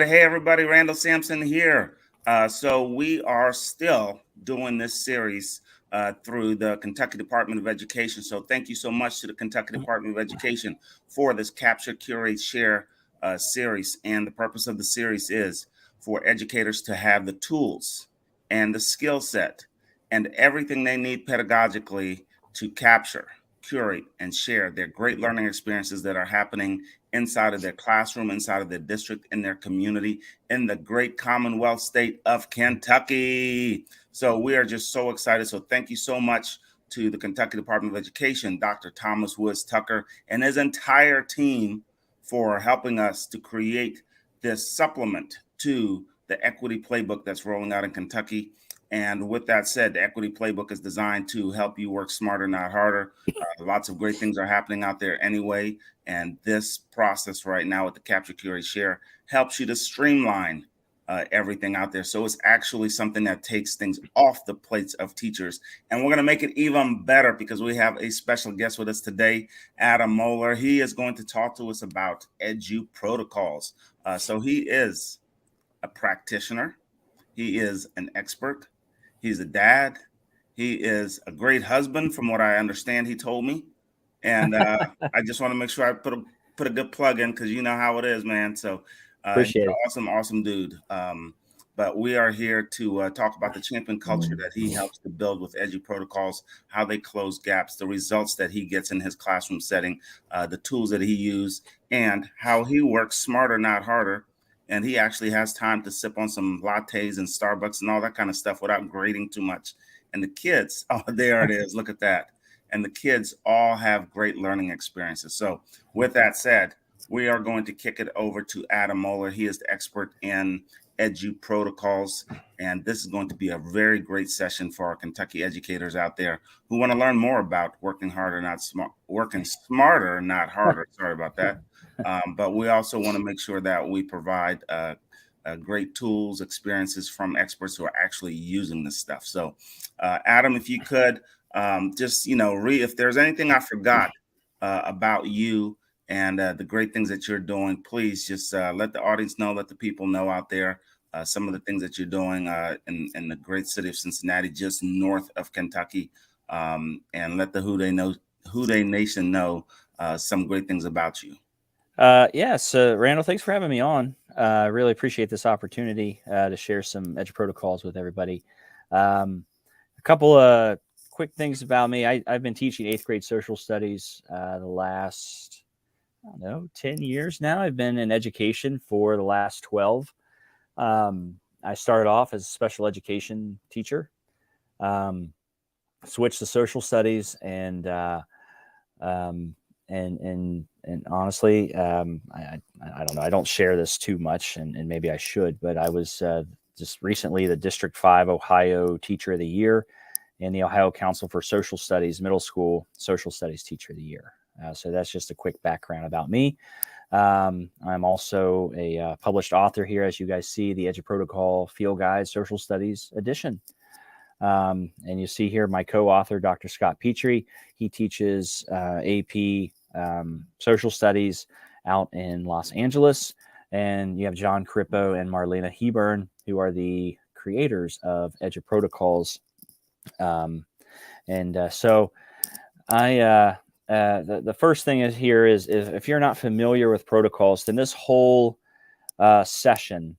right. Hey, everybody. Randall Sampson here. So we are still doing this series through the Kentucky Department of Education. So thank you so much to the Kentucky Department of Education for this Capture, Curate, Share series. And the purpose of the series is for educators to have the tools and the skill set and everything they need pedagogically to capture, curate, and share their great learning experiences that are happening inside of their classroom, inside of their district, in their community, in the great Commonwealth state of Kentucky. So we are just so excited. So thank you so much to the Kentucky Department of Education, Dr. Thomas Woods Tucker, and his entire team for helping us to create this supplement to the equity playbook that's rolling out in Kentucky. And with that said, the equity playbook is designed to help you work smarter, not harder. Lots of great things are happening out there anyway. And this process right now with the Capture, Curate, Share helps you to streamline everything out there. So it's actually something that takes things off the plates of teachers. And we're going to make it even better because we have a special guest with us today, Adam Moeller. He is going to talk to us about EduProtocols. So he is a practitioner. He is an expert. He's a dad. He is a great husband, from what I understand, he told me. And I just want to make sure I put a good plug in because you know how it is, man. So he's Appreciate an awesome dude. But we are here to talk about the champion culture that he helps to build with EduProtocols, how they close gaps, the results that he gets in his classroom setting, the tools that he uses, and how he works smarter, not harder. And he actually has time to sip on some lattes and Starbucks and all that kind of stuff without grading too much. And the kids, oh, there it is. Look at that. And the kids all have great learning experiences. So with that said, we are going to kick it over to Adam Moeller. He is the expert in EduProtocols. And this is going to be a very great session for our Kentucky educators out there who want to learn more about working smarter, not harder. Sorry about that. But we also want to make sure that we provide great tools, experiences from experts who are actually using this stuff. So, Adam, if you could just, if there's anything I forgot about you and the great things that you're doing, please just let the audience know, let the people know out there some of the things that you're doing in the great city of Cincinnati, just north of Kentucky, and let the Who Dey Nation know some great things about you. So Randall, thanks for having me on. I really appreciate this opportunity to share some EduProtocols with everybody. A couple of quick things about me. I've been teaching 8th grade social studies the last, 10 years now. I've been in education for the last 12. I started off as a special education teacher, switched to social studies, and honestly, I don't know. I don't share this too much, and maybe I should, but I was just recently the District 5 Ohio Teacher of the Year and the Ohio Council for Social Studies Middle School Social Studies Teacher of the Year. So that's just a quick background about me. I'm also a published author here, as you guys see, the EduProtocol Field Guide Social Studies Edition. And you see here my co-author, Dr. Scott Petrie. He teaches AP social studies out in Los Angeles. And you have John Crippo and Marlena Heburn, who are the creators of EduProtocols. So the first thing is here is if you're not familiar with protocols, then this whole session,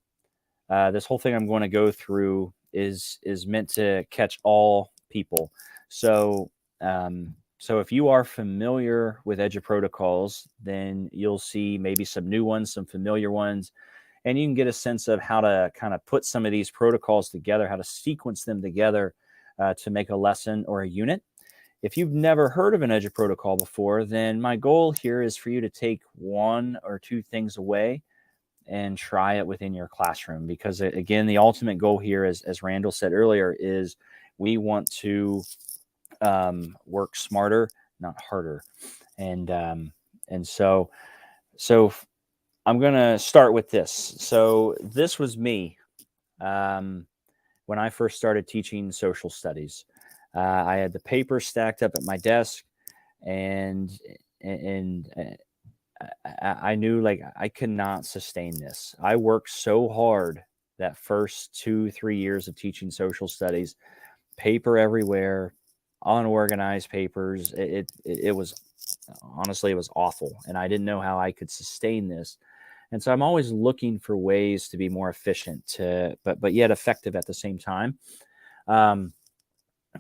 this whole thing I'm going to go through is meant to catch all people. So if you are familiar with EduProtocols, then you'll see maybe some new ones, some familiar ones, and you can get a sense of how to kind of put some of these protocols together, how to sequence them together to make a lesson or a unit. If you've never heard of an EduProtocol before, then my goal here is for you to take one or two things away and try it within your classroom. Because again, the ultimate goal here, as Randall said earlier, is we want to work smarter, not harder. And so I'm going to start with this. So this was me when I first started teaching social studies. I had the paper stacked up at my desk, and I knew like I could not sustain this. I worked so hard that first 2-3 years of teaching social studies, paper everywhere, unorganized papers. It was honestly, it was awful. And I didn't know how I could sustain this. And so I'm always looking for ways to be more efficient, but yet effective at the same time. Um,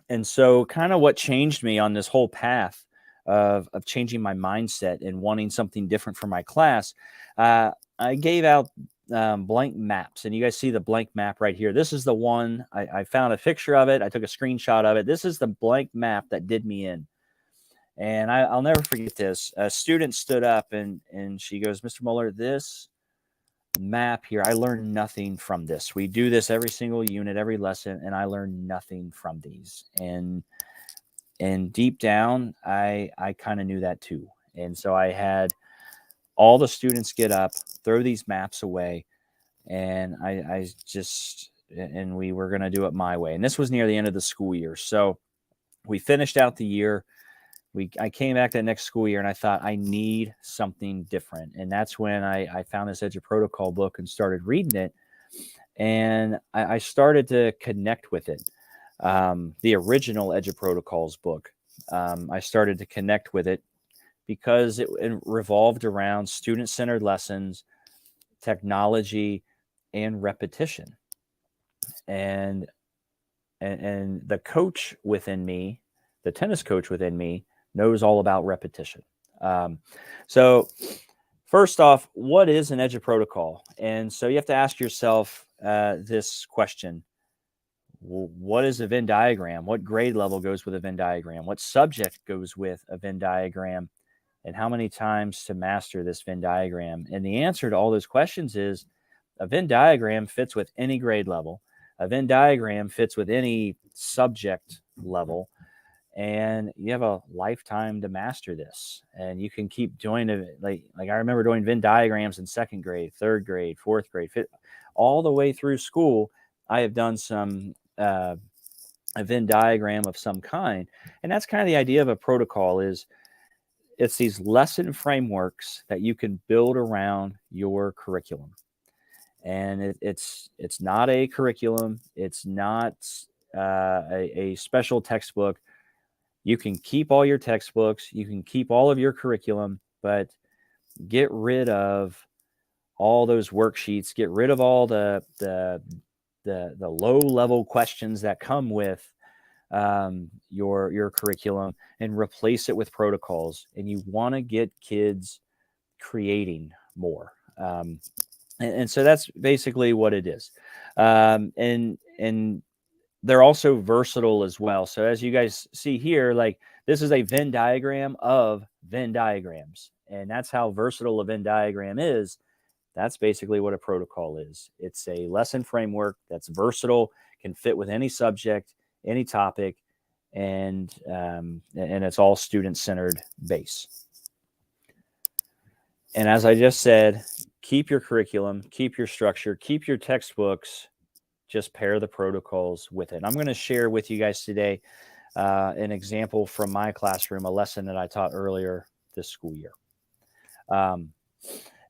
and so kind of what changed me on this whole path of changing my mindset and wanting something different for my class, I gave out blank maps. And you guys see the blank map right here. This is the one I found a picture of it. I took a screenshot of it. This is the blank map that did me in. And I'll never forget this. A student stood up and she goes, "Mr. Muller, this map here, I learned nothing from this. We do this every single unit, every lesson, and I learned nothing from these." And deep down, I kind of knew that too. And so I had all the students get up, throw these maps away, and and we were going to do it my way. And this was near the end of the school year. So we finished out the year. I came back that next school year and I thought I need something different. And that's when I found this EduProtocol book and started reading it. And I started to connect with it. The original EduProtocols book, I started to connect with it because it revolved around student-centered lessons, technology, and repetition. And the coach within me, the tennis coach within me, knows all about repetition. So first off, what is an EduProtocol? And so you have to ask yourself this question. What is a Venn diagram? What grade level goes with a Venn diagram? What subject goes with a Venn diagram? And how many times to master this Venn diagram? And the answer to all those questions is a Venn diagram fits with any grade level. A Venn diagram fits with any subject level. And you have a lifetime to master this, and you can keep doing it. Like I remember doing Venn diagrams in second grade, third grade, fourth grade, all the way through school. I have done some a Venn diagram of some kind, and that's kind of the idea of a protocol. Is it's these lesson frameworks that you can build around your curriculum, and it's not a curriculum. It's not a special textbook. You can keep all your textbooks, you can keep all of your curriculum, but get rid of all those worksheets, get rid of all the low level questions that come with your curriculum, and replace it with protocols. And you want to get kids creating more. And so that's basically what it is. And they're also versatile as well. So as you guys see here, like this is a Venn diagram of Venn diagrams. And that's how versatile a Venn diagram is. That's basically what a protocol is. It's a lesson framework that's versatile, can fit with any subject, any topic, and it's all student-centered base. And as I just said, keep your curriculum, keep your structure, keep your textbooks, just pair the protocols with it. I'm going to share with you guys today an example from my classroom, a lesson that I taught earlier this school year.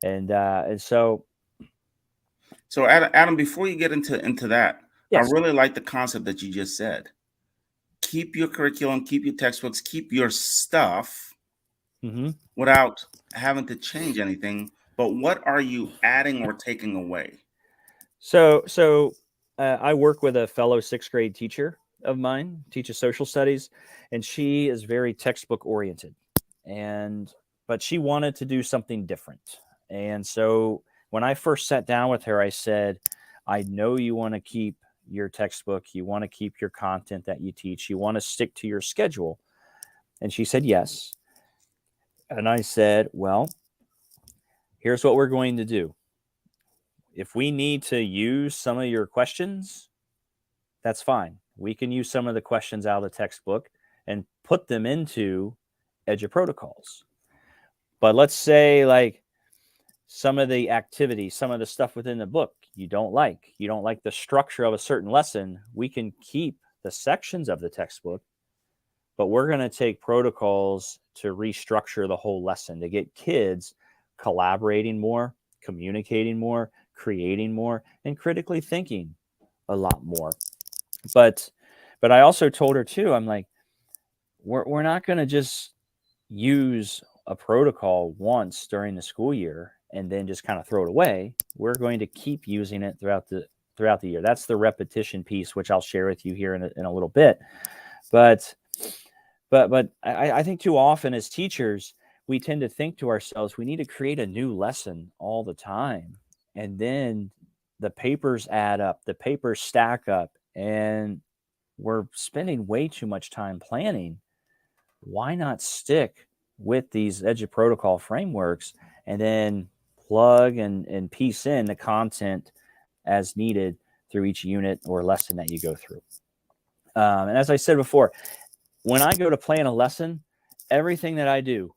And so Adam, before you get into that, yes. I really like the concept that you just said. Keep your curriculum, keep your textbooks, keep your stuff without having to change anything. But what are you adding or taking away? So I work with a fellow sixth grade teacher of mine, teaches social studies, and she is very textbook oriented. But she wanted to do something different. And so when I first sat down with her, I said, I know you want to keep your textbook, you want to keep your content that you teach, you want to stick to your schedule. And she said, yes. And I said, well, here's what we're going to do. If we need to use some of your questions, that's fine. We can use some of the questions out of the textbook and put them into EduProtocols. But let's say like some of the activities, some of the stuff within the book you don't like the structure of a certain lesson, we can keep the sections of the textbook, but we're going to take protocols to restructure the whole lesson to get kids collaborating more, communicating more, creating more, and critically thinking a lot more. But I also told her too, I'm like, we're not going to just use a protocol once during the school year and then just kind of throw it away. We're going to keep using it throughout the year. That's the repetition piece, which I'll share with you here in a little bit. But I think too often as teachers, we tend to think to ourselves, we need to create a new lesson all the time. And then the papers add up, the papers stack up, and we're spending way too much time planning. Why not stick with these EduProtocol frameworks and then plug and piece in the content as needed through each unit or lesson that you go through? And as I said before, when I go to plan a lesson, everything that I do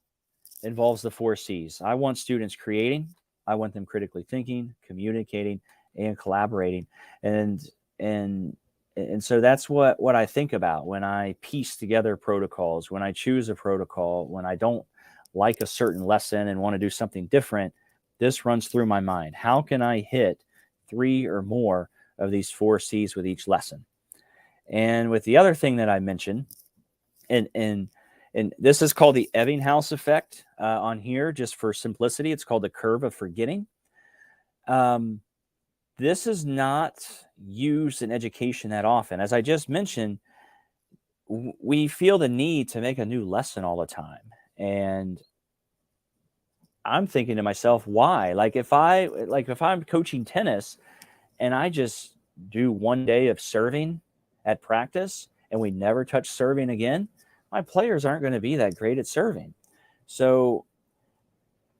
involves the 4 C's. I want students creating, I want them critically thinking, communicating, and collaborating. And so that's what I think about when I piece together protocols, when I choose a protocol, when I don't like a certain lesson and want to do something different. This runs through my mind. How can I hit 3 or more of these 4 C's with each lesson? And with the other thing that I mentioned, and this is called the Ebbinghaus effect on here, just for simplicity. It's called the curve of forgetting. This is not used in education that often. As I just mentioned, we feel the need to make a new lesson all the time. And I'm thinking to myself, why? Like if I'm coaching tennis and I just do 1 day of serving at practice and we never touch serving again, my players aren't going to be that great at serving. So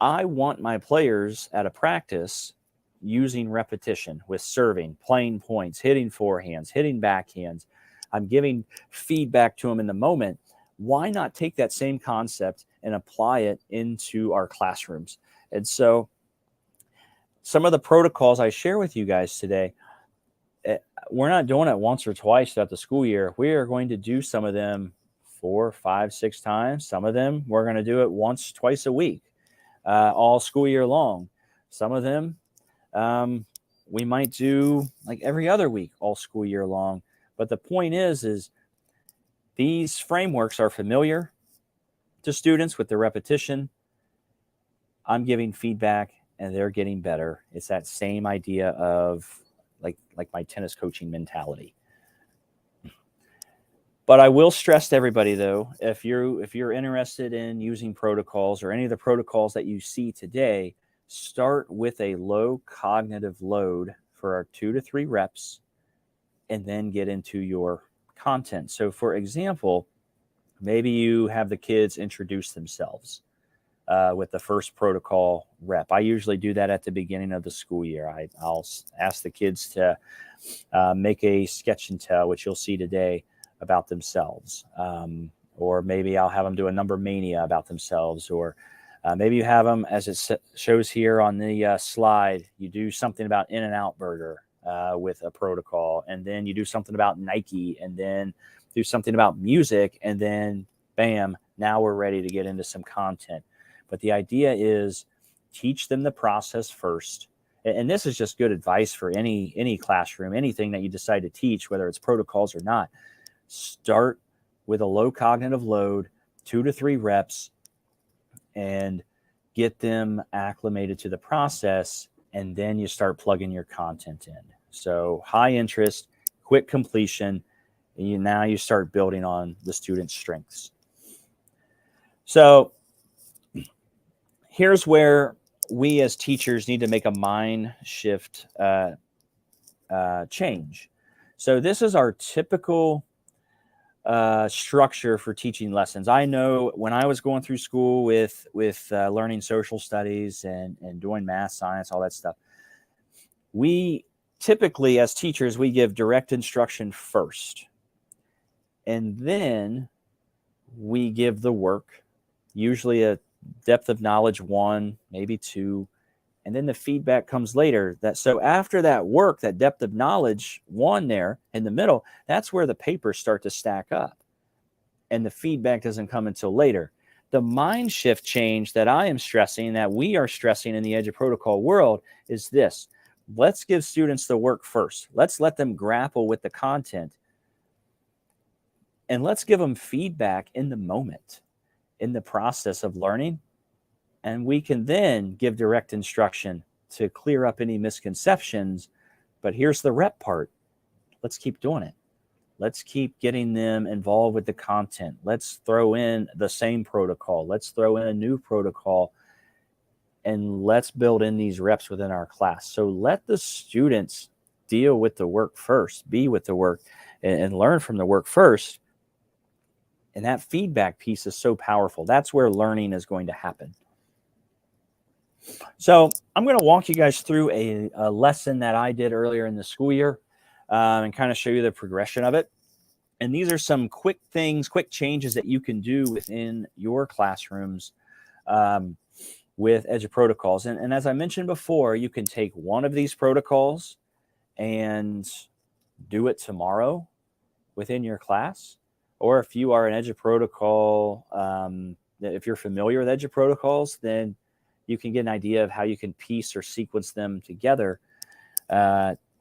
I want my players at a practice using repetition with serving, playing points, hitting forehands, hitting backhands. I'm giving feedback to them in the moment. Why not take that same concept and apply it into our classrooms? And so some of the protocols I share with you guys today, we're not doing it once or twice throughout the school year. We are going to do some of them 4, 5, 6 times. Some of them we're going to do it once, twice a week, all school year long. Some of them we might do like every other week, all school year long. But the point is these frameworks are familiar to students with the repetition. I'm giving feedback and they're getting better. It's that same idea of like my tennis coaching mentality. But I will stress to everybody, though, if you're interested in using protocols or any of the protocols that you see today, start with a low cognitive load for our 2 to 3 reps and then get into your content. So, for example, maybe you have the kids introduce themselves with the first protocol rep. I usually do that at the beginning of the school year. I'll ask the kids to make a sketch and tell, which you'll see today, about themselves. Or maybe I'll have them do a number mania about themselves. Or maybe you have them, as it shows here on the slide, you do something about In-N-Out Burger with a protocol. And then you do something about Nike, and then do something about music. And then, bam, now we're ready to get into some content. But the idea is teach them the process first. And this is just good advice for any classroom, anything that you decide to teach, whether it's protocols or not. Start with a low cognitive load, 2 to 3 reps, and get them acclimated to the process. And then you start plugging your content in. So high interest, quick completion. And now you start building on the student's strengths. So here's where we as teachers need to make a mind shift change. So this is our typical structure for teaching lessons. I know when I was going through school with learning social studies and doing math, science, all that stuff, we typically as teachers, we give direct instruction first. And then we give the work, usually a depth of knowledge 1, maybe 2, and then the feedback comes later. So after that work, that depth of knowledge 1 there in the middle, that's where the papers start to stack up. And the feedback doesn't come until later. the mind shift change that I am stressing, that we are stressing in the EduProtocol world, is this. Let's give students the work first. Let's let them grapple with the content. And let's give them feedback in the moment, in the process of learning. And we can then give direct instruction to clear up any misconceptions. But here's the rep part. Let's keep doing it. Let's keep getting them involved with the content. Let's throw in the same protocol. Let's throw in a new protocol. And let's build in these reps within our class. So let the students deal with the work first, be with the work, and learn from the work first. And that feedback piece is so powerful. That's where learning is going to happen. So I'm going to walk you guys through a lesson that I did earlier in the school year and kind of show you the progression of it. And these are some quick things, quick changes that you can do within your classrooms with EduProtocols. And as I mentioned before, you can take one of these protocols and do it tomorrow within your class. Or if you are an EduProtocol, if you're familiar with EduProtocols, then you can get an idea of how you can piece or sequence them together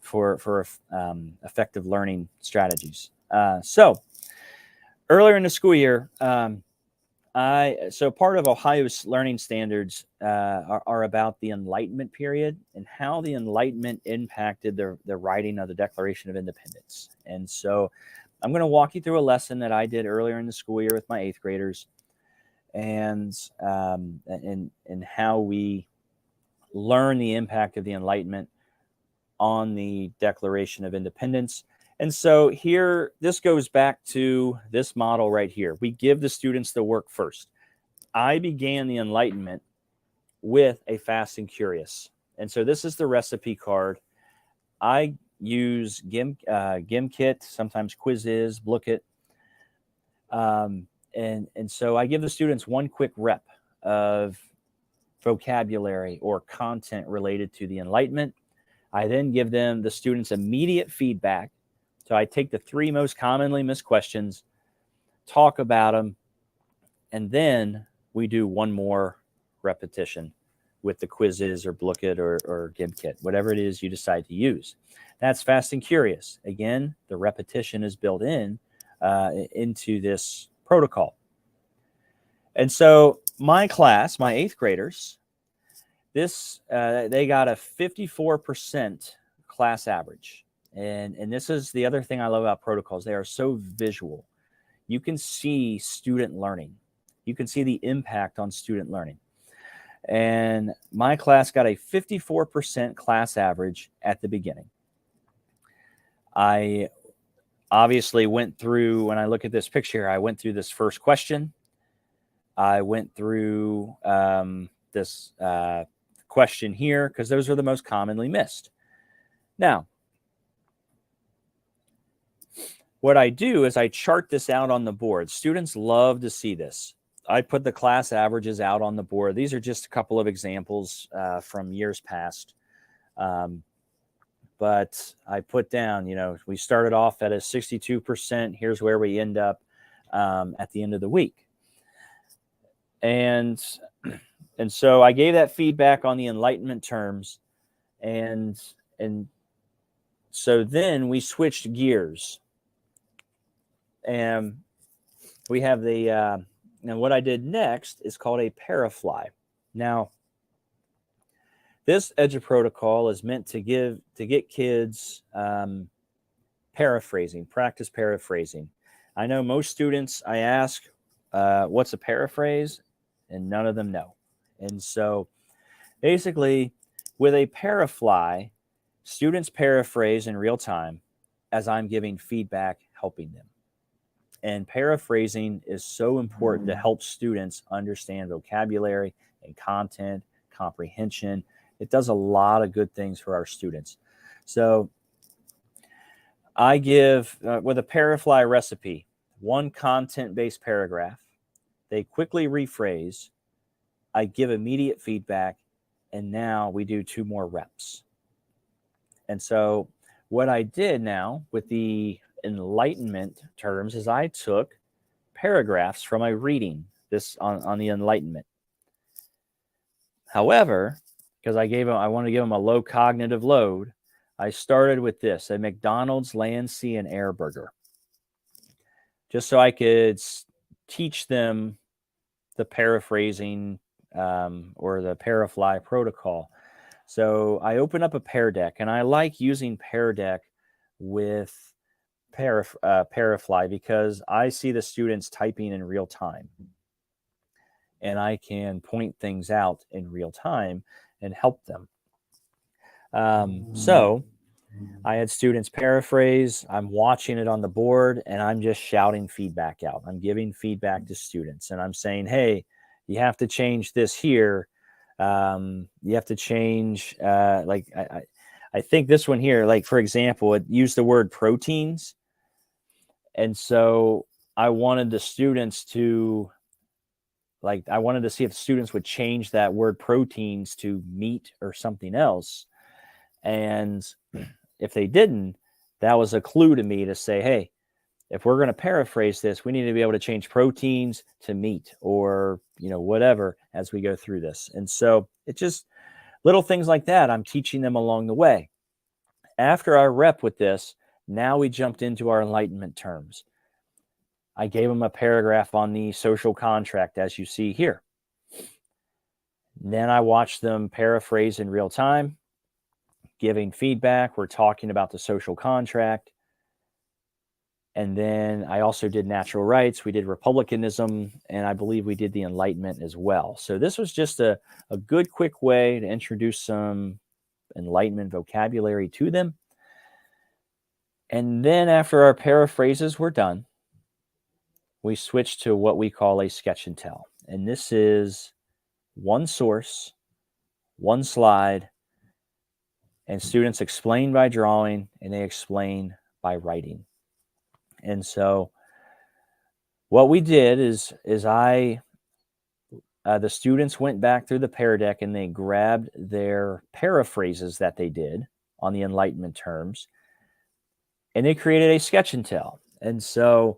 for effective learning strategies. So earlier in the school year, so part of Ohio's learning standards are about the Enlightenment period and how the Enlightenment impacted the writing of the Declaration of Independence. And so I'm going to walk you through a lesson that I did earlier in the school year with my 8th graders, and how we learn the impact of the Enlightenment on the Declaration of Independence. And so here, this goes back to this model right here. We give the students the work first. I began the Enlightenment with a Fast and Curious. And so this is the recipe card. I use GimKit, sometimes Quizzes, Blookit. And so I give the students one quick rep of vocabulary or content related to the Enlightenment. I then give them the students immediate feedback. So I take the 3 most commonly missed questions, talk about them, and then we do one more repetition with the Quizzes or Blookit or GimKit, whatever it is you decide to use. That's Fast and Curious. Again, the repetition is built in into this protocol. And so my class, my 8th graders, they got a 54% class average. And this is the other thing I love about protocols. They are so visual. You can see student learning. You can see the impact on student learning. And my class got a 54% class average at the beginning. I obviously went through, when I look at this picture, I went through this first question. I went through this question here because those are the most commonly missed. Now, what I do is I chart this out on the board. Students love to see this. I put the class averages out on the board. These are just a couple of examples from years past. But I put down, we started off at a 62%. Here's where we end up at the end of the week. And so I gave that feedback on the Enlightenment terms. And so then we switched gears. And we have and what I did next is called a parafly. Now, this EduProtocol is meant to get kids practice paraphrasing. I know most students, I ask, what's a paraphrase? And none of them know. And so basically, with a parafly, students paraphrase in real time as I'm giving feedback, helping them. And paraphrasing is so important to help students understand vocabulary and content, comprehension. It does a lot of good things for our students. So I give, with a parafly recipe, one content-based paragraph. They quickly rephrase. I give immediate feedback. And now we do 2 more reps. And so what I did now with the Enlightenment terms is I took paragraphs from a reading this on the Enlightenment. However, because I wanted to give them a low cognitive load, I started with this, a McDonald's land, sea, and air burger, just so I could teach them the paraphrasing or the Parafly protocol. So I open up a Pear Deck, and I like using Pear Deck with Parafly because I see the students typing in real time, and I can point things out in real time and help them. So I had students paraphrase, I'm watching it on the board, and I'm just shouting feedback out. I'm giving feedback to students, and I'm saying, hey, you have to change this here. You have to change, I think this one here, like, for example, it used the word proteins. And so I wanted the students to, I wanted to see if students would change that word proteins to meat or something else. And if they didn't, that was a clue to me to say, hey, if we're going to paraphrase this, we need to be able to change proteins to meat or, whatever as we go through this. And so it's just little things like that I'm teaching them along the way. After our rep with this, now we jumped into our Enlightenment terms. I gave them a paragraph on the social contract, as you see here. Then I watched them paraphrase in real time, giving feedback. We're talking about the social contract. And then I also did natural rights. We did republicanism, and I believe we did the Enlightenment as well. So this was just a good, quick way to introduce some Enlightenment vocabulary to them. And then after our paraphrases were done, we switched to what we call a sketch and tell. And this is one source, one slide, and students explain by drawing, and they explain by writing. And so what we did is the students went back through the Pear Deck and they grabbed their paraphrases that they did on the Enlightenment terms, and they created a sketch and tell. And so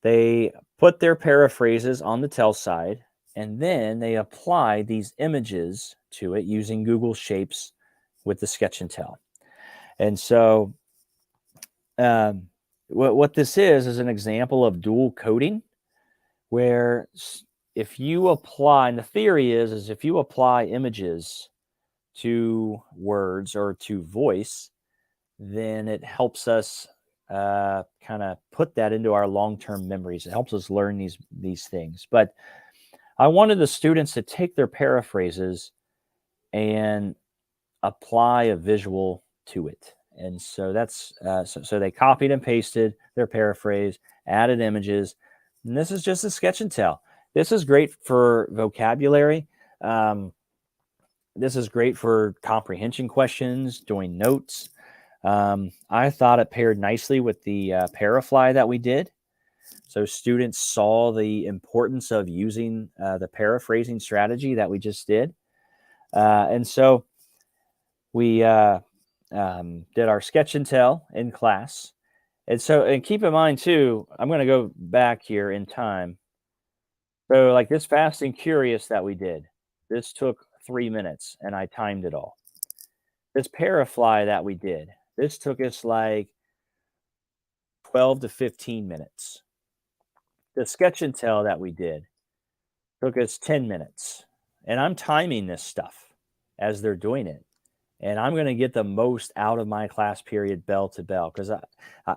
they put their paraphrases on the tell side, and then they applied these images to it using Google Shapes with the sketch and tell. And so what this is an example of dual coding, where if you apply, and the theory is if you apply images to words or to voice, then it helps us kind of put that into our long-term memories. It helps us learn these things. But I wanted the students to take their paraphrases and apply a visual to it. And so that's so they copied and pasted their paraphrase, added images, and this is just a sketch and tell. This is great for vocabulary. This is great for comprehension questions, doing notes. I thought it paired nicely with the Parafly that we did. So students saw the importance of using the paraphrasing strategy that we just did. And so we did our sketch and tell in class. And keep in mind too, I'm going to go back here in time. So like this Fast and Curious that we did, this took 3 minutes and I timed it all. This Parafly that we did, this took us like 12 to 15 minutes. The sketch and tell that we did took us 10 minutes. And I'm timing this stuff as they're doing it. And I'm going to get the most out of my class period bell to bell, because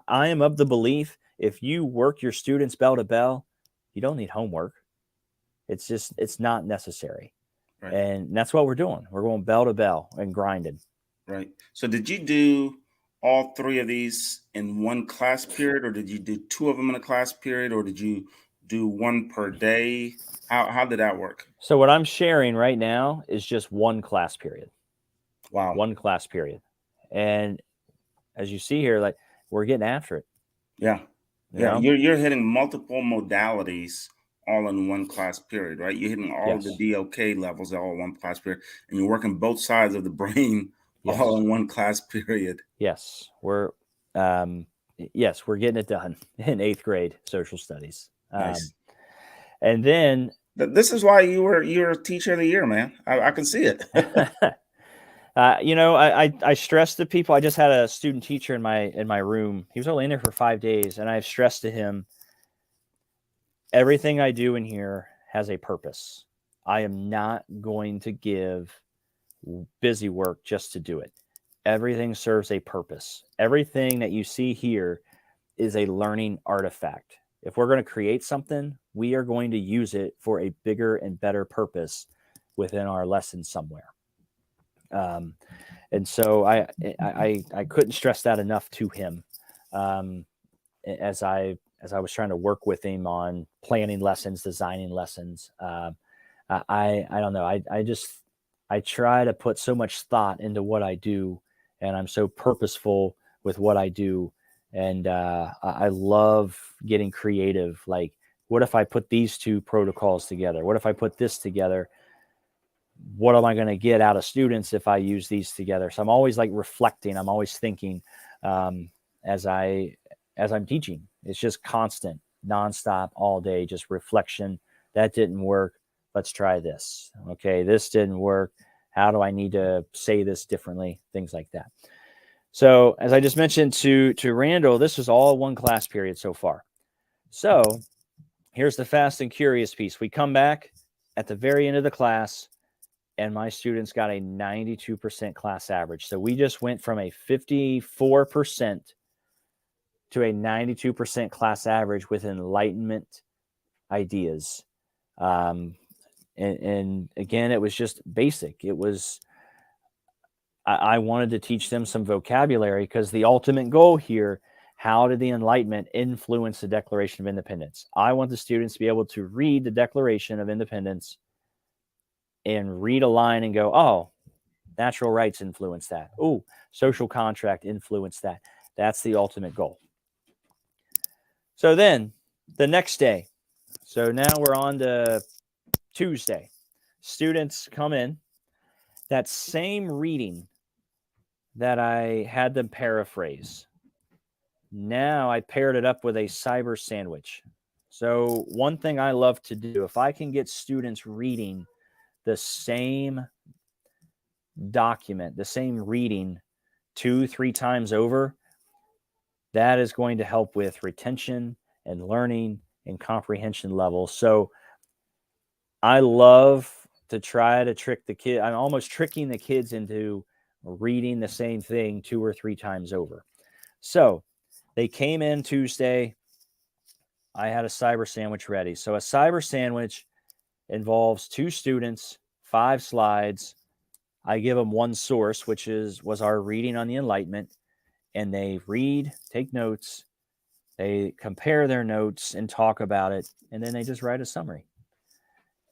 I am of the belief if you work your students bell to bell, you don't need homework. It's not necessary. Right. And that's what we're doing. We're going bell to bell and grinding. Right. So did you do all 3 of these in one class period, or did you do 2 of them in a class period, or did you do 1 per day? How did that work? So what I'm sharing right now is just 1 class period. Wow. 1 class period. And as you see here, like, we're getting after it. Yeah. Yeah. You're hitting multiple modalities all in 1 class period, right? You're hitting all of the DOK levels all in 1 class period, and you're working both sides of the brain all in 1 class period. Yes. We're getting it done in 8th grade social studies. Nice. And then This is why you're a teacher of the year, man. I can see it. I stress to people. I just had a student teacher in my room. He was only in there for 5 days, and I've stressed to him, everything I do in here has a purpose. I am not going to give busy work just to do it. Everything serves a purpose. Everything that you see here is a learning artifact. If we're going to create something, we are going to use it for a bigger and better purpose within our lesson somewhere. And so I couldn't stress that enough to him, as I was trying to work with him on planning lessons, designing lessons. I don't know. I try to put so much thought into what I do, and I'm so purposeful with what I do. And I love getting creative. Like, what if I put these two protocols together? What if I put this together? What am I going to get out of students if I use these together? So I'm always like reflecting. I'm always thinking as I'm teaching. It's just constant, nonstop, all day, just reflection. That didn't work. Let's try this. Okay, this didn't work. How do I need to say this differently? Things like that. So as I just mentioned to Randall, this was all one class period so far. So here's the fast and curious piece. We come back at the very end of the class, and my students got a 92% class average. So we just went from a 54% to a 92% class average with enlightenment ideas. And again, it was just basic. It was, I wanted to teach them some vocabulary, because the ultimate goal here, how did the Enlightenment influence the Declaration of Independence? I want the students to be able to read the Declaration of Independence and read a line and go, oh, natural rights influence that. Oh, social contract influence that. That's the ultimate goal. So then the next day, so now we're on to Tuesday. Students come in. That same reading that I had them paraphrase, now I paired it up with a cyber sandwich. So one thing I love to do, if I can get students reading the same document, the same reading 2-3 times over, that is going to help with retention and learning and comprehension levels. So I love to try to trick the kid. I'm almost tricking the kids into reading the same thing 2 or 3 times over. So they came in Tuesday. I had a cyber sandwich ready. So a cyber sandwich involves 2 students, 5 slides. I give them one source, which was our reading on the Enlightenment, and they read, take notes, they compare their notes and talk about it, and then they just write a summary.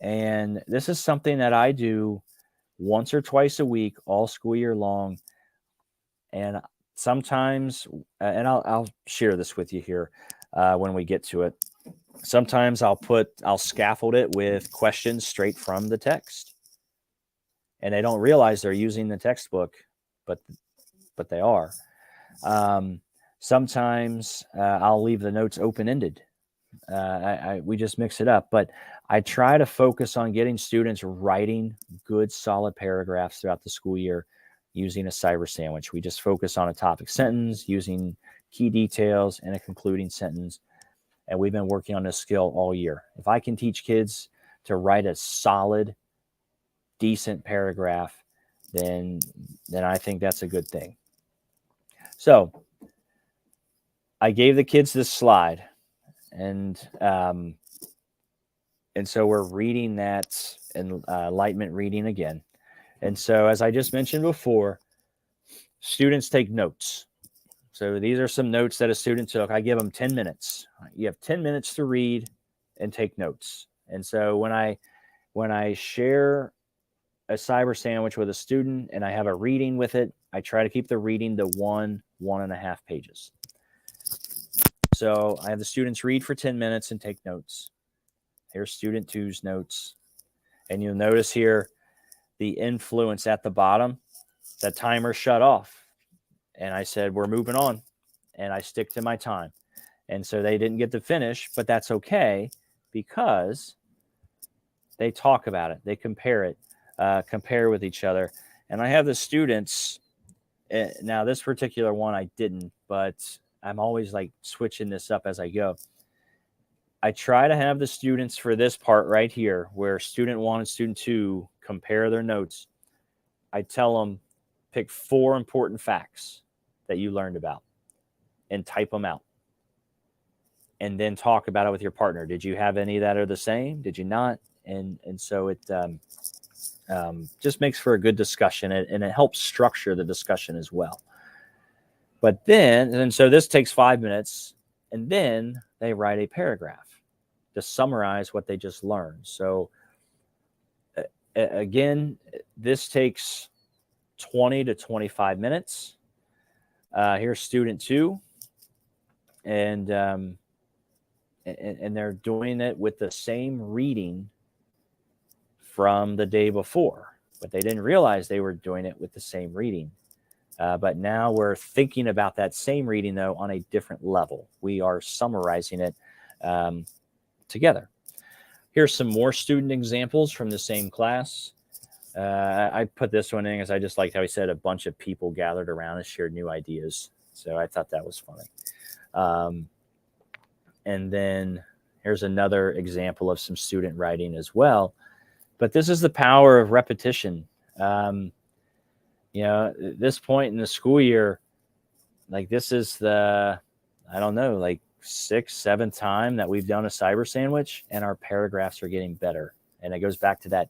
And this is something that I do once or twice a week, all school year long. And sometimes, and I'll share this with you here when we get to it. Sometimes I'll scaffold it with questions straight from the text, and they don't realize they're using the textbook, but they are. Sometimes I'll leave the notes open-ended. We just mix it up, but I try to focus on getting students writing good, solid paragraphs throughout the school year using a cyber sandwich. We just focus on a topic sentence, using key details, and a concluding sentence. And we've been working on this skill all year. If I can teach kids to write a solid, decent paragraph, then I think that's a good thing. So I gave the kids this slide, and so we're reading that Enlightenment reading again. And so, as I just mentioned before, students take notes. So these are some notes that a student took. I give them 10 minutes. You have 10 minutes to read and take notes. And so when I share a cyber sandwich with a student and I have a reading with it, I try to keep the reading to 1.5 pages. So I have the students read for 10 minutes and take notes. Here's student 2's notes. And you'll notice here the influence at the bottom, the timer shut off. And I said, we're moving on. And I stick to my time. And so they didn't get to finish, but that's okay, because they talk about it, they compare with each other. And I have the students, now this particular one I didn't, but I'm always like switching this up as I go. I try to have the students for this part right here, where student 1 and student 2 compare their notes. I tell them, pick 4 important facts that you learned about and type them out. And then talk about it with your partner. Did you have any that are the same? Did you not? And so it just makes for a good discussion, and it helps structure the discussion as well. But then, so this takes 5 minutes, and then they write a paragraph to summarize what they just learned. So again, this takes 20 to 25 minutes. Here's student 2, and they're doing it with the same reading from the day before, but they didn't realize they were doing it with the same reading. But now we're thinking about that same reading, though, on a different level. We are summarizing it together. Here's some more student examples from the same class. I put this one in because I just liked how he said a bunch of people gathered around and shared new ideas. So I thought that was funny. And then here's another example of some student writing as well. But this is the power of repetition. At this point in the school year, like this is the, I don't know, like 6th, 7th time that we've done a cyber sandwich, and our paragraphs are getting better. And it goes back to that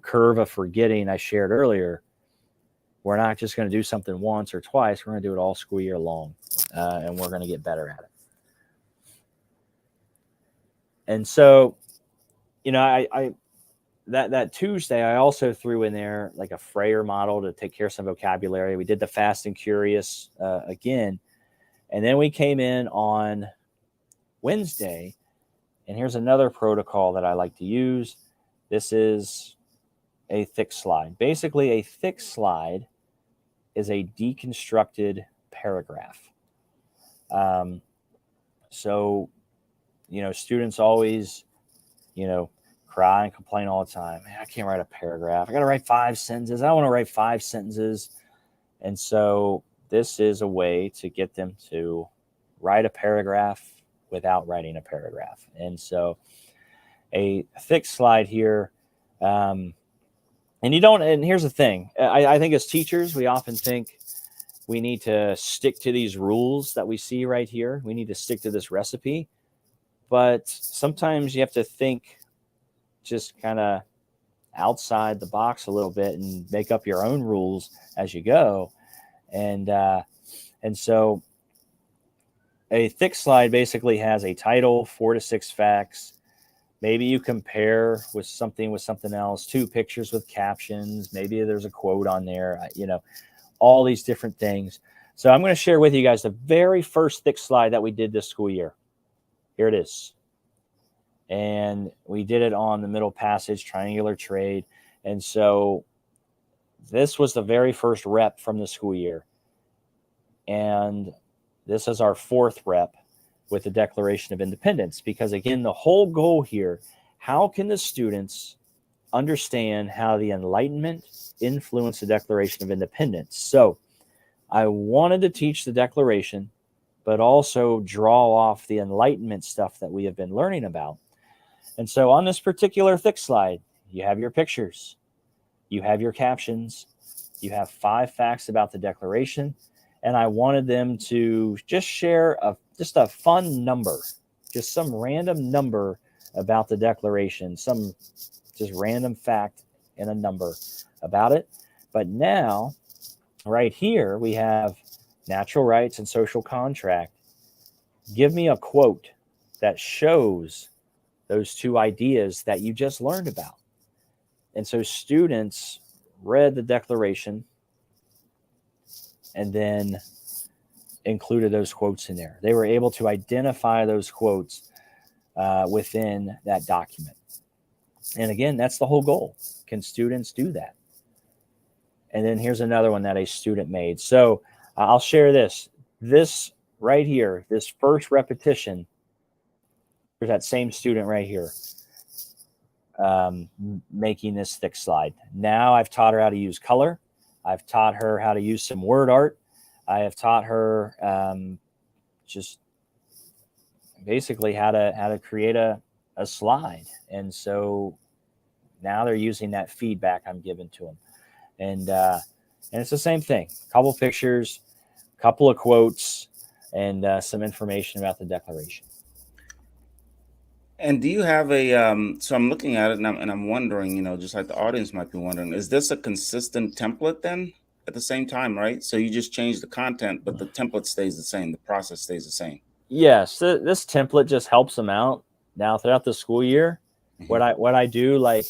curve of forgetting I shared earlier. We're not just going to do something once or twice. We're going to do it all school year long, and we're going to get better at it. And so, that Tuesday, I also threw in there like a Freyer model to take care of some vocabulary. We did the fast and curious again. And then we came in on Wednesday, and here's another protocol that I like to use. This is a thick slide. Basically, a thick slide is a deconstructed paragraph. So, students always, cry and complain all the time. Man, I can't write a paragraph. I got to write 5 sentences. I don't want to write 5 sentences. And so this is a way to get them to write a paragraph without writing a paragraph. And so a thick slide here. And here's the thing. I think as teachers, we often think we need to stick to these rules that we see right here. We need to stick to this recipe. But sometimes you have to think just kind of outside the box a little bit and make up your own rules as you go. And so a thick slide basically has a title, 4 to 6 facts. Maybe you compare with something else, 2 pictures with captions. Maybe there's a quote on there, all these different things. So I'm going to share with you guys the very first thick slide that we did this school year. Here it is. And we did it on the middle passage, triangular trade. And so this was the very first rep from the school year. And this is our 4th rep with the Declaration of Independence. Because again, the whole goal here, how can the students understand how the Enlightenment influenced the Declaration of Independence? So I wanted to teach the Declaration, but also draw off the Enlightenment stuff that we have been learning about. And so on this particular thick slide, you have your pictures, you have your captions, you have 5 facts about the Declaration, and I wanted them to just share just a fun number, just some random number about the Declaration, some just random fact and a number about it. But now, right here, we have natural rights and social contract. Give me a quote that shows those 2 ideas that you just learned about. And so students read the Declaration and then included those quotes in there. They were able to identify those quotes within that document. And again, that's the whole goal. Can students do that? And then here's another one that a student made. So I'll share this. This right here, this first repetition, There's that same student right here making this thick slide. Now I've taught her how to use color. I've taught her how to use some word art. I have taught her just basically how to create a slide. And so now they're using that feedback I'm giving to them. And it's the same thing. A couple pictures, a couple of quotes, and some information about the Declaration. And do you have a so I'm looking at it and I'm wondering, just like the audience might be wondering, is this a consistent template then at the same time, right? So you just change the content, but the template stays the same, the process stays the same. Yes, this template just helps them out. Now throughout the school year, what I do like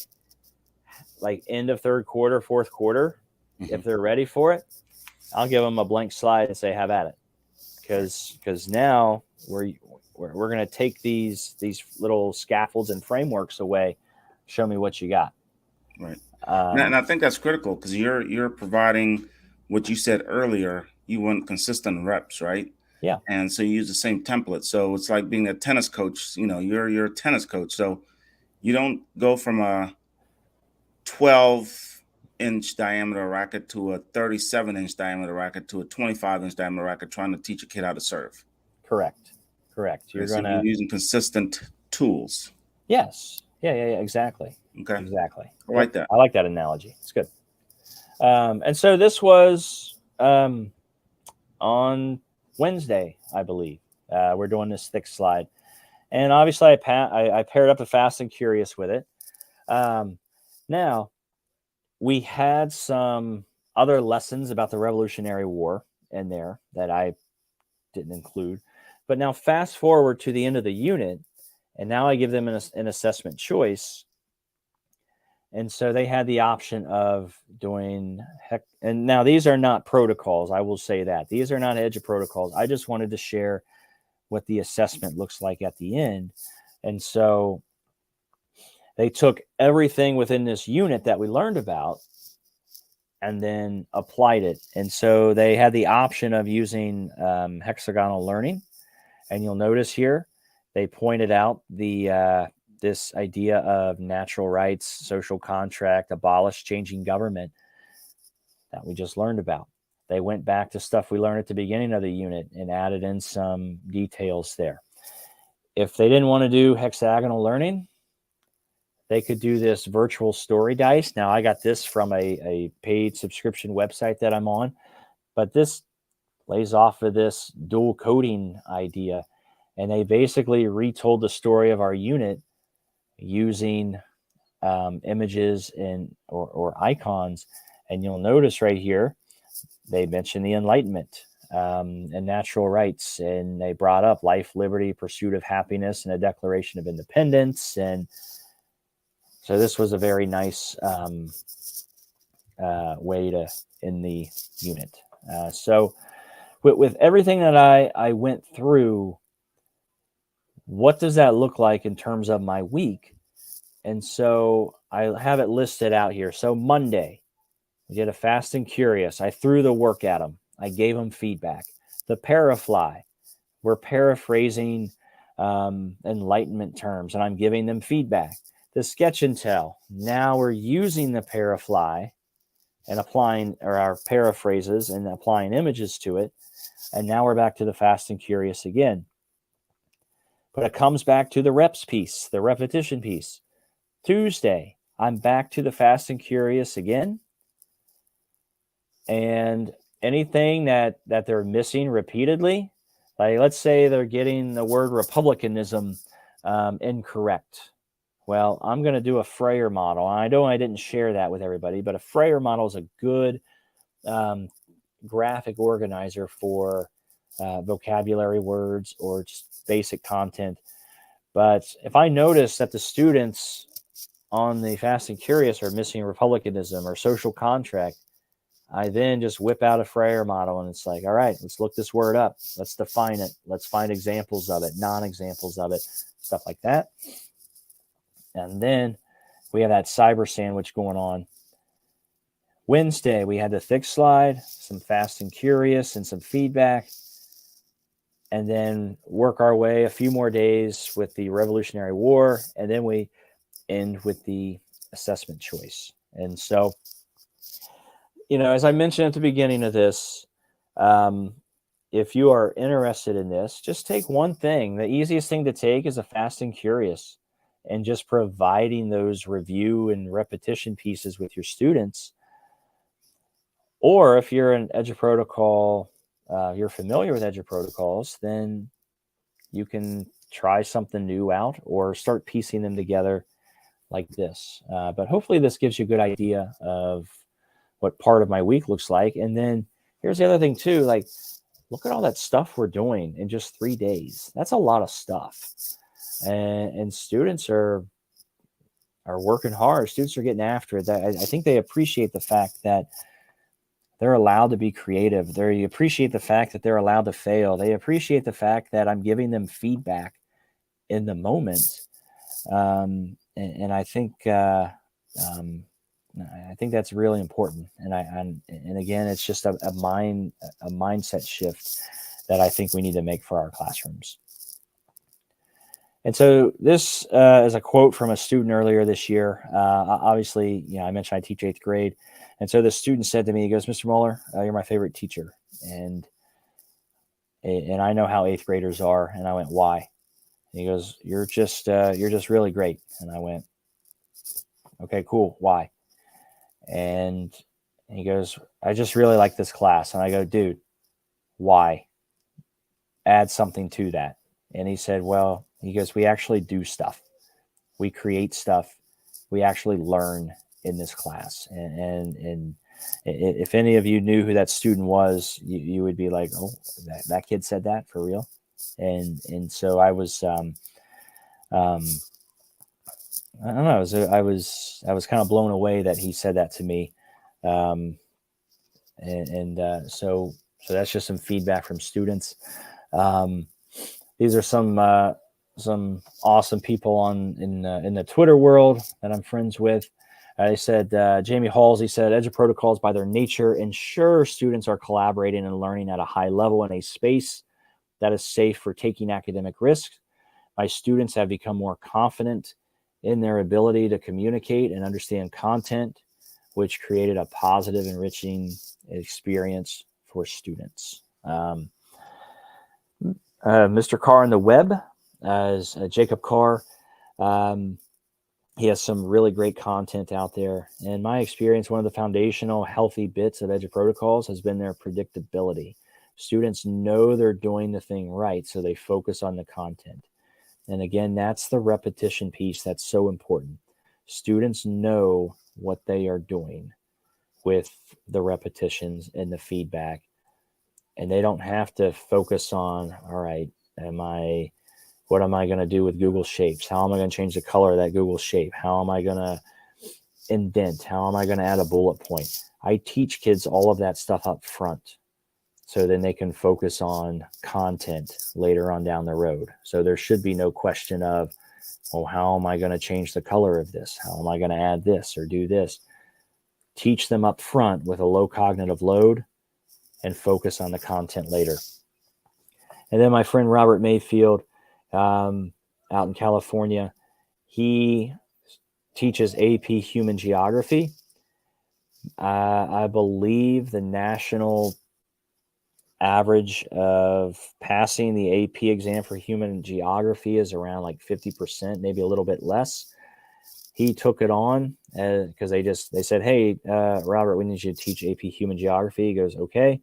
end of third quarter, fourth quarter, if they're ready for it, I'll give them a blank slide and say, have at it. Because now we're going to take these little scaffolds and frameworks away. Show me what you got. Right. And I think that's critical because you're providing what you said earlier. You want consistent reps, right? Yeah. And so you use the same template. So it's like being a tennis coach. You're a tennis coach. So you don't go from a 12-inch diameter racket to a 37-inch diameter racket to a 25-inch diameter racket trying to teach a kid how to serve. Correct. You're using consistent tools. Yes. Yeah, exactly. Okay. Exactly. I like that. I like that analogy. It's good. And so this was on Wednesday, I believe. We're doing this thick slide. And obviously I paired up a Fast and Curious with it. Now, we had some other lessons about the Revolutionary War in there that I didn't include. But now fast forward to the end of the unit, and now I give them an assessment choice. And so they had the option of doing and now these are not protocols. I will say that. These are not EduProtocols. I just wanted to share what the assessment looks like at the end. And so they took everything within this unit that we learned about and then applied it. And so they had the option of using hexagonal learning. And you'll notice here, they pointed out this idea of natural rights, social contract, abolish changing government that we just learned about. They went back to stuff we learned at the beginning of the unit and added in some details there. If they didn't want to do hexagonal learning, they could do this virtual story dice. Now, I got this from a paid subscription website that I'm on, but this lays off of this dual coding idea. And they basically retold the story of our unit using images or icons. And you'll notice right here, they mention the Enlightenment and natural rights. And they brought up life, liberty, pursuit of happiness, and a Declaration of Independence. And so this was a very nice way to end the unit. So with everything that I went through, what does that look like in terms of my week? And so I have it listed out here. So Monday, we did a Fast and Curious. I threw the work at them. I gave them feedback. The Parafly, we're paraphrasing Enlightenment terms, and I'm giving them feedback. The Sketch and Tell, now we're using the Parafly and applying our paraphrases and applying images to it. And now we're back to the Fast and Curious again. But it comes back to the reps piece, the repetition piece. Tuesday, I'm back to the Fast and Curious again. And anything that they're missing repeatedly, like let's say they're getting the word republicanism incorrect. Well, I'm going to do a Freyer model. I know I didn't share that with everybody, but a Freyer model is a good graphic organizer for vocabulary words or just basic content. But if I notice that the students on the Fast and Curious are missing republicanism or social contract, I then just whip out a Freyer model and it's like, all right, let's look this word up. Let's define it. Let's find examples of it, non-examples of it, stuff like that. And then we have that cyber sandwich going on. Wednesday, we had the thick slide, some Fast and Curious, and some feedback. and then work our way a few more days with the Revolutionary War, and then we end with the assessment choice. And so, as I mentioned at the beginning of this, if you are interested in this, just take one thing. The easiest thing to take is a Fast and Curious, and just providing those review and repetition pieces with your students. Or if you're an EduProtocol, you're familiar with EduProtocols, then you can try something new out or start piecing them together like this. But hopefully this gives you a good idea of what part of my week looks like. And then here's the other thing too, like, look at all that stuff we're doing in just 3 days. That's a lot of stuff. And students are working hard. Students are getting after it. I think they appreciate the fact that they're allowed to be creative. They appreciate the fact that they're allowed to fail. They appreciate the fact that I'm giving them feedback in the moment. And I think that's really important. And again, it's just a mindset shift that I think we need to make for our classrooms. And so this is a quote from a student earlier this year. Obviously, I mentioned I teach 8th grade. And so the student said to me, he goes, "Mr. Mueller, you're my favorite teacher." And I know how 8th graders are. And I went, "Why?" And he goes, you're just really great." And I went, "Okay, cool. Why?" And he goes, "I just really like this class." And I go, "Dude, why? Add something to that." And he said, "Well," he goes, "we actually do stuff. We create stuff. We actually learn in this class." And if any of you knew who that student was, you would be like, "Oh, that kid said that for real?" And so I was, I don't know, I was kind of blown away that he said that to me. So that's just some feedback from students. These are some awesome people in the Twitter world that I'm friends with. They said, Jamie Halsey said, "EduProtocols by their nature ensure students are collaborating and learning at a high level in a space that is safe for taking academic risks. My students have become more confident in their ability to communicate and understand content, which created a positive, enriching experience for students." Mr. Carr on the web is Jacob Carr. He has some really great content out there. In my experience, one of the foundational healthy bits of EduProtocols has been their predictability. Students know they're doing the thing right, so they focus on the content. And again, that's the repetition piece that's so important. Students know what they are doing with the repetitions and the feedback, and they don't have to focus on, all right, what am I going to do with Google Shapes? How am I going to change the color of that Google shape? How am I going to indent? How am I going to add a bullet point? I teach kids all of that stuff up front, so then they can focus on content later on down the road. So there should be no question of, oh, how am I going to change the color of this? How am I going to add this or do this? Teach them up front with a low cognitive load and focus on the content later. And then my friend Robert Mayfield, out in California, he teaches AP Human Geography. I believe the national average of passing the AP exam for human geography is around like 50%, maybe a little bit less. He took it on because they said, "Hey, Robert, we need you to teach AP Human Geography." He goes, "Okay."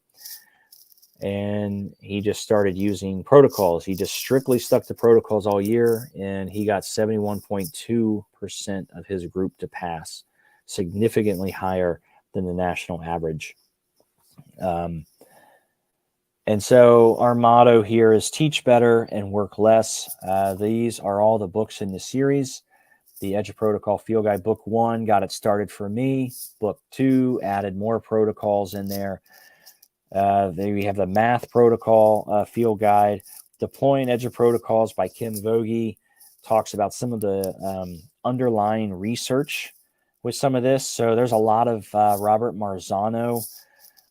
And he just started using protocols. He just strictly stuck to protocols all year, and he got 71.2% of his group to pass, significantly higher than the national average. And so our motto here is teach better and work less. These are all the books in the series. The EduProtocol Field Guide, Book 1 got it started for me. Book 2 added more protocols in there. There we have the Math Protocol Field Guide. Deploying EduProtocols by Kim Vogie talks about some of the underlying research with some of this. So there's a lot of Robert Marzano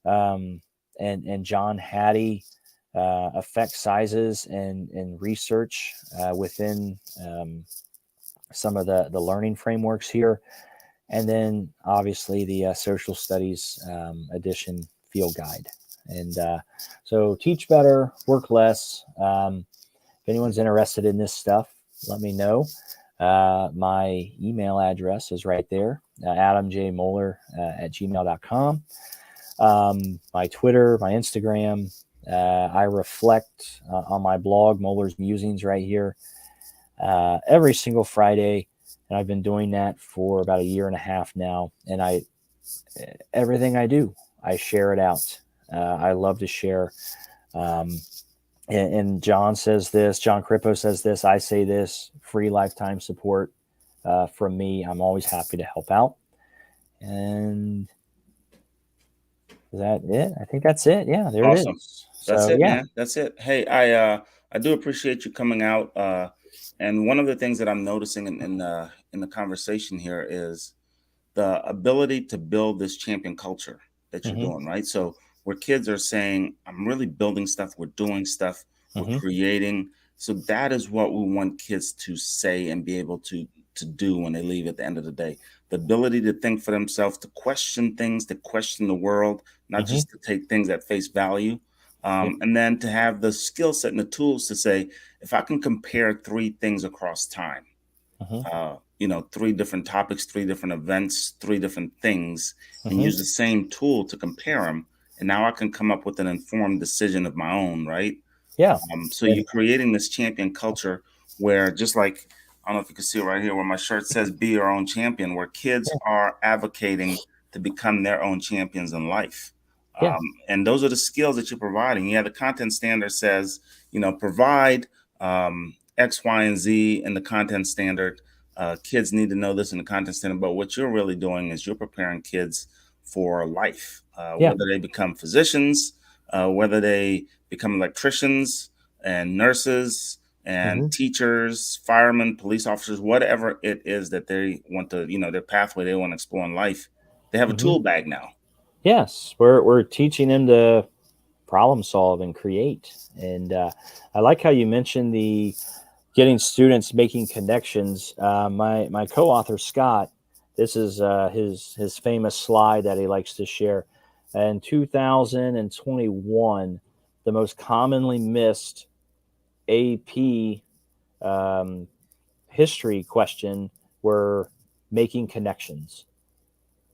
and John Hattie effect sizes and research within some of the learning frameworks here. And then obviously the social studies edition field guide. And so teach better, work less. If anyone's interested in this stuff, let me know. My email address is right there, adamjmoeller@gmail.com. My Twitter, my Instagram. I reflect on my blog, Moeller's Musings, right here, every single Friday. And I've been doing that for about a year and a half now. And everything I do, I share it out. I love to share. And John says this, John Crippo says this, I say this, free lifetime support from me. I'm always happy to help out. And is that it? I think that's it. Yeah, there Awesome. it is. That's So it, yeah. man. That's it. Hey, I do appreciate you coming out. And one of the things that I'm noticing in the conversation here is the ability to build this champion culture that you're doing, right? So where kids are saying, I'm really building stuff, we're doing stuff, we're creating. So that is what we want kids to say and be able to do when they leave at the end of the day. The ability to think for themselves, to question things, to question the world, not just to take things at face value. And then to have the skill set and the tools to say, if I can compare 3 things across time, you know, 3 different topics, 3 different events, 3 different things, and use the same tool to compare them. And now I can come up with an informed decision of my own, right? Yeah. So you're creating this champion culture where, just like, I don't know if you can see it right here where my shirt says be your own champion, where kids are advocating to become their own champions in life. Yeah. And those are the skills that you're providing. Yeah, the content standard says, you know, provide X, Y, and Z in the content standard. Kids need to know this in the content standard, but what you're really doing is you're preparing kids for life, whether they become physicians, whether they become electricians and nurses and teachers, firemen, police officers, whatever it is that they want to, you know, their pathway they want to explore in life. They have a tool bag now. Yes, we're teaching them to problem solve and create. And I like how you mentioned the getting students making connections. My co-author Scott, this is his famous slide that he likes to share. In 2021, the most commonly missed AP history question were making connections,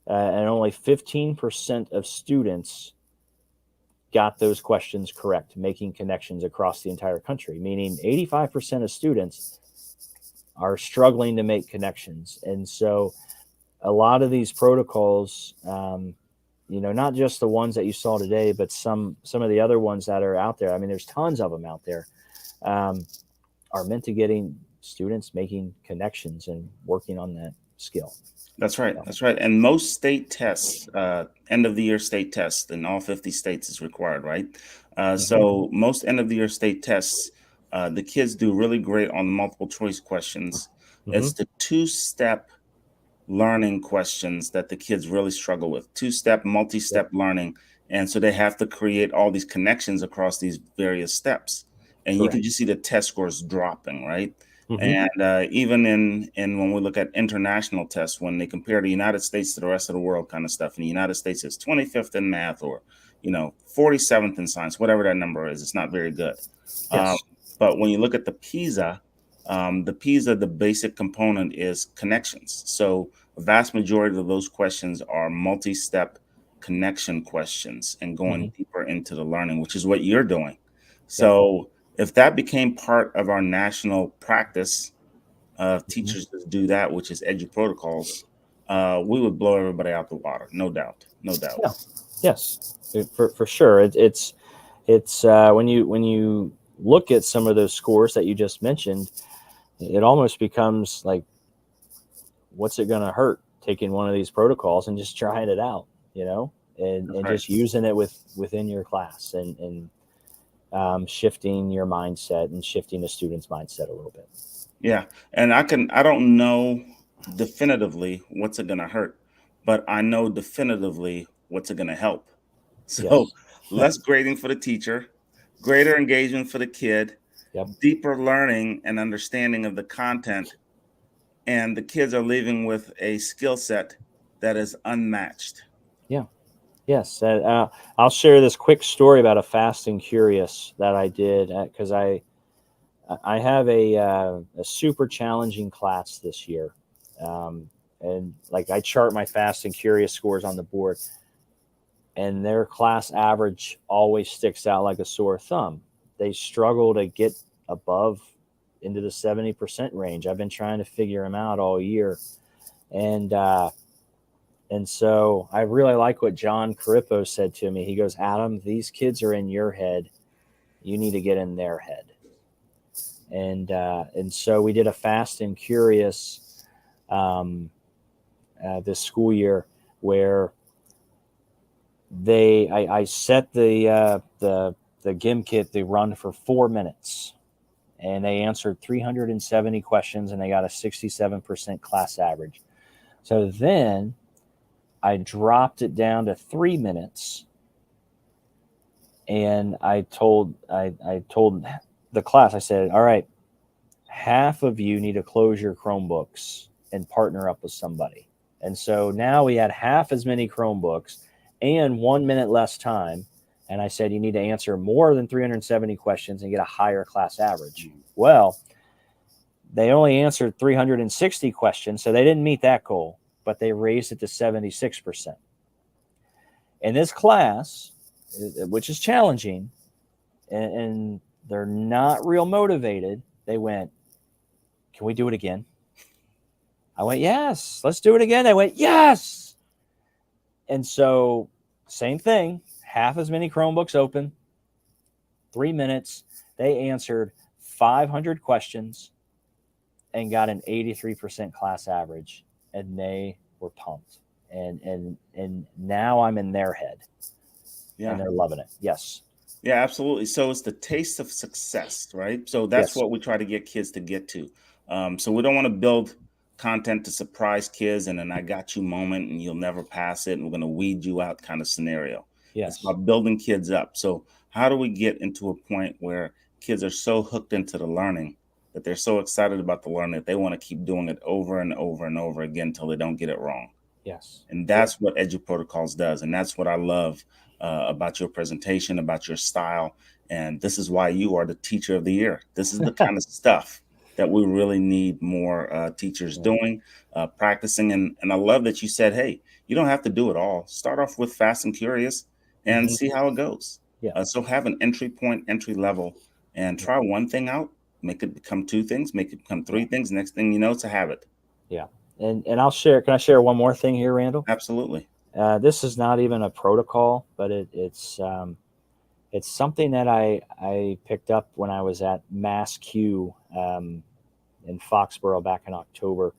and only 15% of students got those questions correct, making connections across the entire country, meaning 85% of students are struggling to make connections. And so a lot of these protocols, you know, not just the ones that you saw today, but some of the other ones that are out there, I mean, there's tons of them out there, are meant to getting students making connections and working on that skill. That's right. That's right. And most state tests, end of the year state tests in all 50 states is required, right? So most end of the year state tests, the kids do really great on multiple choice questions. It's the 2-step learning questions that the kids really struggle with. 2-step, multi-step learning. And so they have to create all these connections across these various steps. And you can just see the test scores dropping, right? And even in when we look at international tests, when they compare the United States to the rest of the world kind of stuff, in the United States it's 25th in math, or, you know, 47th in science, whatever that number is, it's not very good. But when you look at the PISA, the basic component is connections. So a vast majority of those questions are multi-step connection questions and going deeper into the learning, which is what you're doing. So if that became part of our national practice of teachers to do that, which is EduProtocols, we would blow everybody out the water, no doubt, no doubt. Yeah. Yes, for sure. It's when you look at some of those scores that you just mentioned, it almost becomes like, what's it going to hurt taking one of these protocols and just trying it out, you know, and just using it within your class and shifting your mindset and shifting the student's mindset a little bit. Yeah. And I don't know definitively what's it going to hurt, but I know definitively what's it going to help. So less grading for the teacher, greater engagement for the kid, Yep. deeper learning and understanding of the content, and the kids are leaving with a skill set that is unmatched. Yeah. Yes. I'll share this quick story about a Fast and Curious that I did because I have a super challenging class this year. And like I chart my Fast and Curious scores on the board, and their class average always sticks out like a sore thumb. They struggle to get above into the 70% range. I've been trying to figure them out all year. And so I really like what John Carippo said to me. He goes, Adam, these kids are in your head. You need to get in their head. And so we did a Fast and Curious this school year where I set the GIM kit, they run for 4 minutes, and they answered 370 questions, and they got a 67% class average. So then I dropped it down to 3 minutes, and I told the class, I said, all right, half of you need to close your Chromebooks and partner up with somebody. And so now we had half as many Chromebooks and 1 minute less time. And I said, you need to answer more than 370 questions and get a higher class average. Well, they only answered 360 questions, so they didn't meet that goal, but they raised it to 76%. In this class, which is challenging, and they're not real motivated, they went, can we do it again? I went, yes, let's do it again. They went, yes. And so same thing, half as many Chromebooks open, 3 minutes. They answered 500 questions and got an 83% class average, and they were pumped. And now I'm in their head, and they're loving it. Yes. Yeah, absolutely. So it's the taste of success, right? So that's what we try to get kids to get to. So we don't want to build content to surprise kids and an I got you moment and you'll never pass it and we're going to weed you out kind of scenario. Yes. It's about building kids up. So how do we get into a point where kids are so hooked into the learning that they're so excited about the learning that they want to keep doing it over and over and over again until they don't get it wrong? Yes. And that's what EduProtocols does. And that's what I love about your presentation, about your style. And this is why you are the teacher of the year. This is the kind of stuff that we really need more teachers doing, practicing. And I love that you said, hey, you don't have to do it all. Start off with Fast and Curious and see how it goes. Yeah. So have an entry point, entry level, and try one thing out, make it become 2 things, make it become 3 things. Next thing you know, it's a habit. Yeah. And I'll share, can I share one more thing here, Randall? Absolutely. This is not even a protocol, but it's something that I picked up when I was at Mass Q in Foxborough back in October,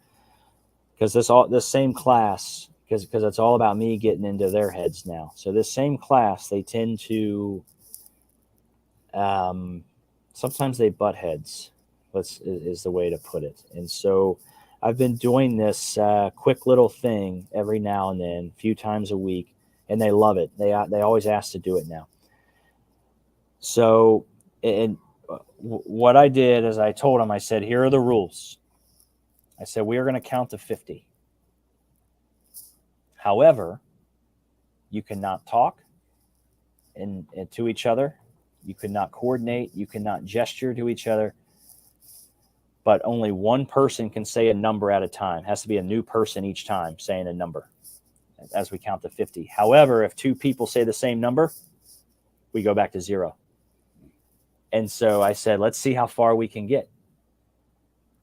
because this same class, because it's all about me getting into their heads now. So this same class, they tend to sometimes they butt heads. Is the way to put it. And so I've been doing this quick little thing every now and then, a few times a week, and they love it. They always ask to do it now. So, what I did is I told them, I said, here are the rules. I said, we are going to count to 50. However, you cannot talk and to each other. You cannot coordinate. You cannot gesture to each other. But only one person can say a number at a time. It has to be a new person each time saying a number as we count to 50. However, if 2 people say the same number, we go back to 0. And so I said, let's see how far we can get.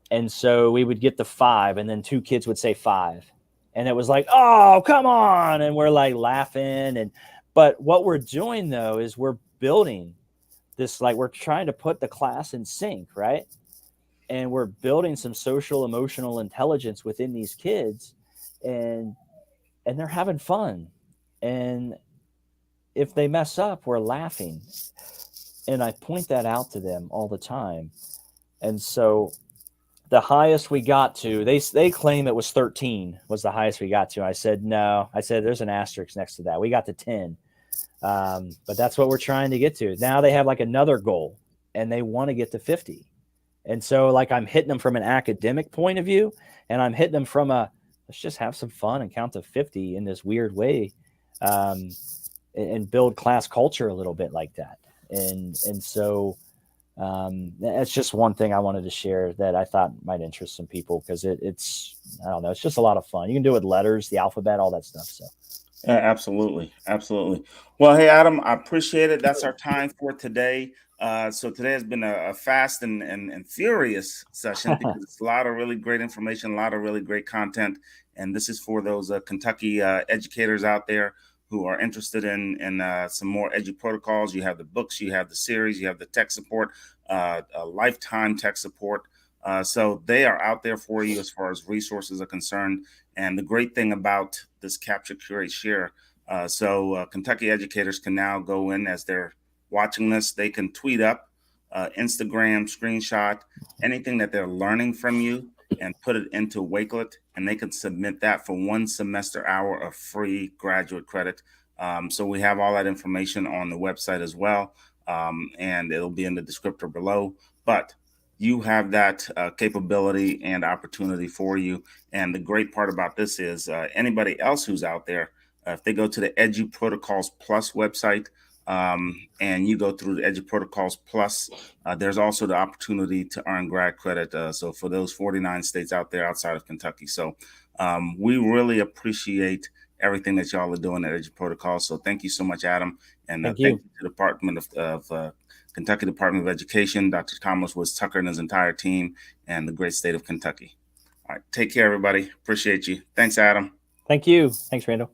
And so we would get to 5, and then 2 kids would say 5. And it was like, oh, come on. And we're like laughing. But what we're doing, though, is we're building this, like we're trying to put the class in sync, right? And we're building some social emotional intelligence within these kids, and they're having fun. And if they mess up, we're laughing. And I point that out to them all the time. And so the highest we got to, they claim it was 13 was the highest we got to. I said, no. I said, there's an asterisk next to that. We got to 10. But that's what we're trying to get to. Now they have like another goal and they want to get to 50. And so like I'm hitting them from an academic point of view, and I'm hitting them from a, let's just have some fun and count to 50 in this weird way, and build class culture a little bit like that. And so that's just one thing I wanted to share that I thought might interest some people, because it's, I don't know, it's just a lot of fun. You can do it with letters, the alphabet, all that stuff. So absolutely. Absolutely. Well, hey, Adam, I appreciate it. That's our time for today. So today has been a fast and furious session, because it's a lot of really great information, a lot of really great content. And this is for those Kentucky educators out there who are interested in some more EduProtocols. You have the books, you have the series, you have the tech support, a lifetime tech support. So they are out there for you as far as resources are concerned. And the great thing about this Capture, Curate, Share, Kentucky educators can now go in as they're watching this. They can tweet up, Instagram, screenshot, anything that they're learning from you and put it into Wakelet, and they can submit that for 1 semester hour of free graduate credit. So we have all that information on the website as well, and it'll be in the descriptor below. But you have that capability and opportunity for you. And the great part about this is anybody else who's out there, if they go to the EduProtocols Plus website, and you go through the EduProtocols Plus, there's also the opportunity to earn grad credit. So for those 49 states out there outside of Kentucky. So we really appreciate everything that y'all are doing at EduProtocols. So thank you so much, Adam. And thank you to the Department of Kentucky Department of Education, Dr. Thomas Woods Tucker and his entire team, and the great state of Kentucky. All right. Take care, everybody. Appreciate you. Thanks, Adam. Thank you. Thanks, Randall.